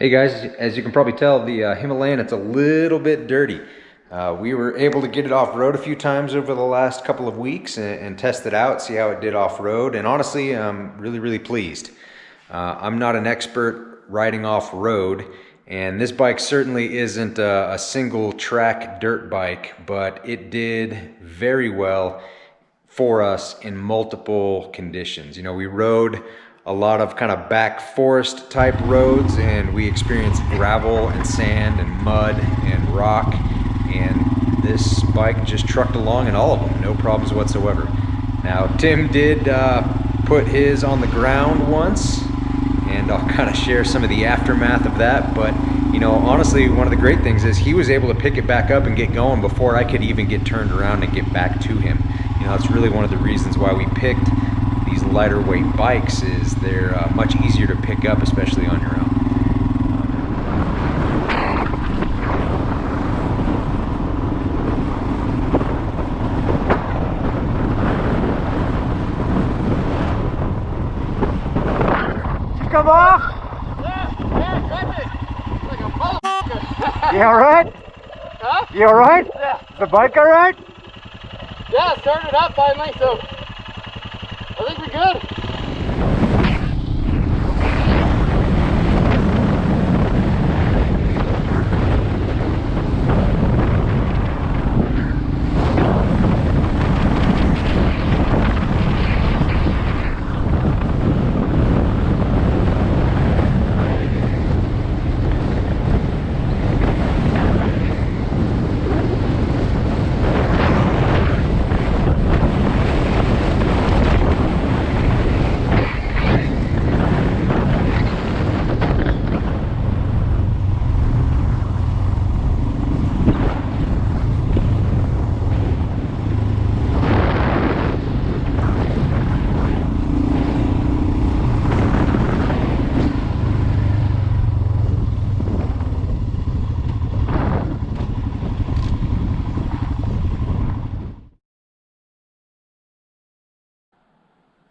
Hey guys, as you can probably tell, the Himalayan, it's a little bit dirty. We were able to get it off-road a few times over the last couple of weeks and test it out, see how it did off-road, and honestly, I'm really pleased. I'm not an expert riding off-road, and this bike certainly isn't a single track dirt bike, but it did very well for us in multiple conditions. You know, we rode a lot of kind of back forest type roads, and we experienced gravel and sand and mud and rock, and this bike just trucked along in all of them, no problems whatsoever. Now Tim did put his on the ground once, and I'll kind of share some of the aftermath of that, but you know, honestly, one of the great things is he was able to pick it back up and get going before I could even get turned around and get back to him. You know, that's really one of the reasons why we picked these lighter weight bikes, is they're much easier to pick up, especially on your own. Come off? Yeah, grab it. Like a motherfucker. You alright? Huh? You alright? Yeah. Is the bike alright? Yeah, started up finally, so I think we're good.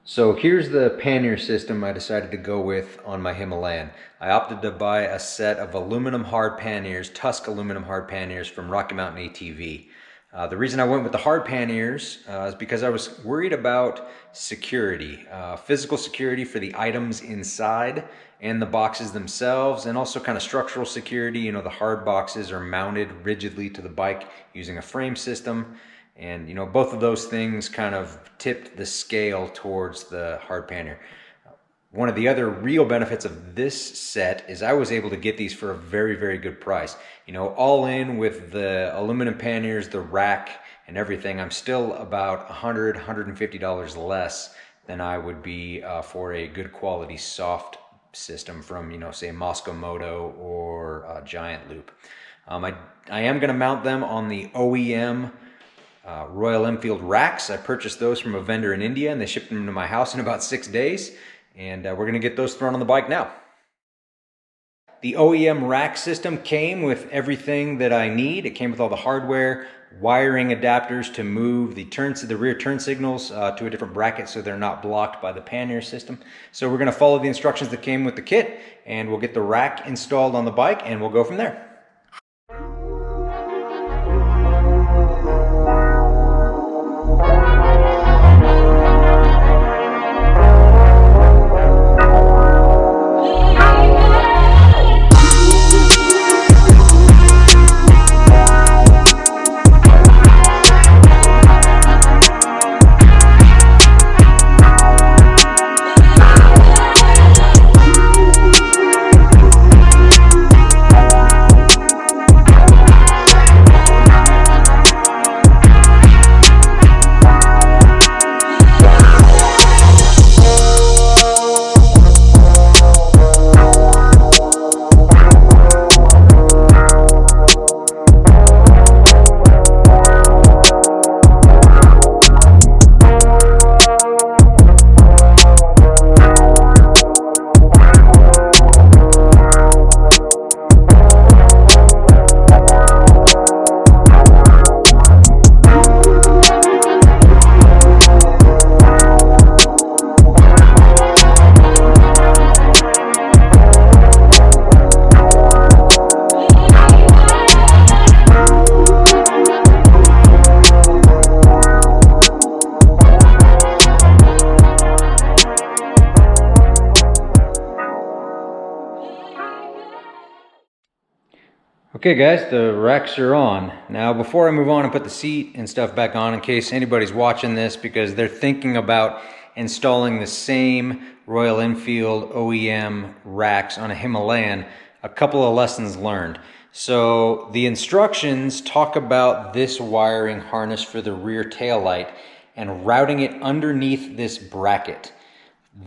So here's the Pannier system I decided to go with on my Himalayan. I opted to buy a set of aluminum hard panniers, Tusk aluminum hard panniers from Rocky Mountain ATV. The reason I went with the hard panniers is because I was worried about security, physical security for the items inside and the boxes themselves, and also kind of structural security. You know, the hard boxes are mounted rigidly to the bike using a frame system. And, you know, both of those things kind of tipped the scale towards the hard pannier. One of the other real benefits of this set is I was able to get these for a very good price. You know, all in with the aluminum panniers, the rack, and everything, I'm still about $100, $150 less than I would be for a good quality soft system from, you know, say Moscow Moto or Giant Loop. I am going to mount them on the OEM Royal Enfield racks. I purchased those from a vendor in India, and they shipped them to my house in about 6 days, and we're going to get those thrown on the bike now. The OEM rack system came with everything that I need. It came with all the hardware, wiring adapters to move the rear turn signals to a different bracket so they're not blocked by the Pannier system. So we're going to follow the instructions that came with the kit, and we'll get the rack installed on the bike, and we'll go from there. Okay guys, the racks are on. Now before I move on and put the seat and stuff back on, in case anybody's watching this because they're thinking about installing the same Royal Enfield OEM racks on a Himalayan, a couple of lessons learned. So the instructions talk about this wiring harness for the rear tail light and routing it underneath this bracket.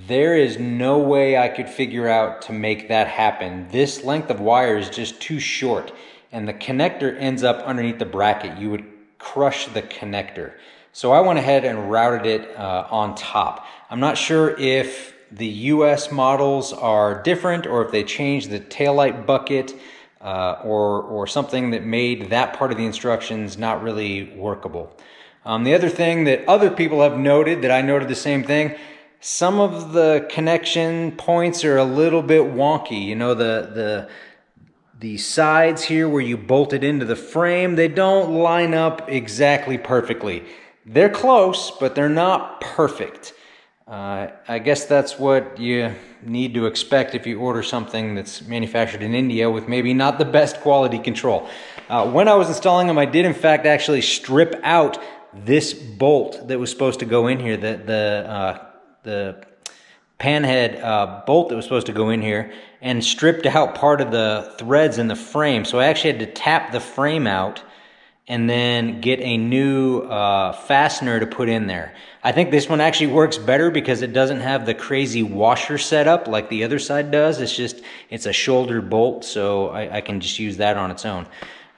There is no way I could figure out to make that happen. This length of wire is just too short, and the connector ends up underneath the bracket. You would crush the connector. So I went ahead and routed it on top. I'm not sure if the US models are different or if they changed the taillight bucket or something that made that part of the instructions not really workable. The other thing that other people have noted, that I noted the same thing, some of the connection points are a little bit wonky. You know, the sides here where you bolt it into the frame, they don't line up exactly perfectly. They're close, but they're not perfect. I guess that's what you need to expect if you order something that's manufactured in India with maybe not the best quality control. When I was installing them, I did in fact actually strip out this bolt that was supposed to go in here, the panhead bolt that was supposed to go in here, and stripped out part of the threads in the frame. So I actually had to tap the frame out and then get a new fastener to put in there. I think this one actually works better because it doesn't have the crazy washer setup like the other side does. It's a shoulder bolt, so I can just use that on its own.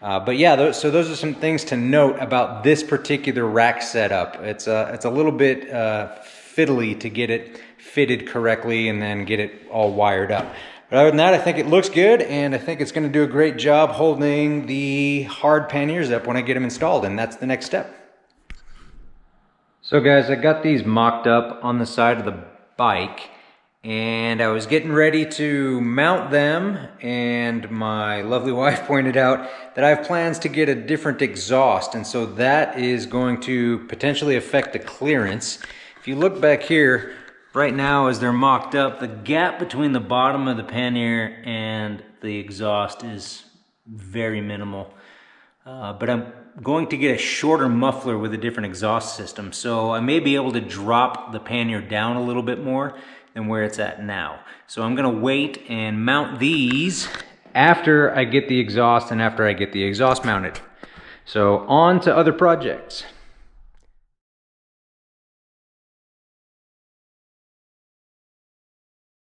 But yeah, so those are some things to note about this particular rack setup. It's a little bit fiddly to get it fitted correctly and then get it all wired up. But other than that, I think it looks good, and I think it's going to do a great job holding the hard panniers up when I get them installed, and that's the next step. So guys, I got these mocked up on the side of the bike, and I was getting ready to mount them, and my lovely wife pointed out that I have plans to get a different exhaust, and so that is going to potentially affect the clearance. If you look back here, right now as they're mocked up, the gap between the bottom of the pannier and the exhaust is very minimal. But I'm going to get a shorter muffler with a different exhaust system, so I may be able to drop the pannier down a little bit more than where it's at now. So I'm gonna wait and mount these after I get the exhaust and after I get the exhaust mounted. So on to other projects.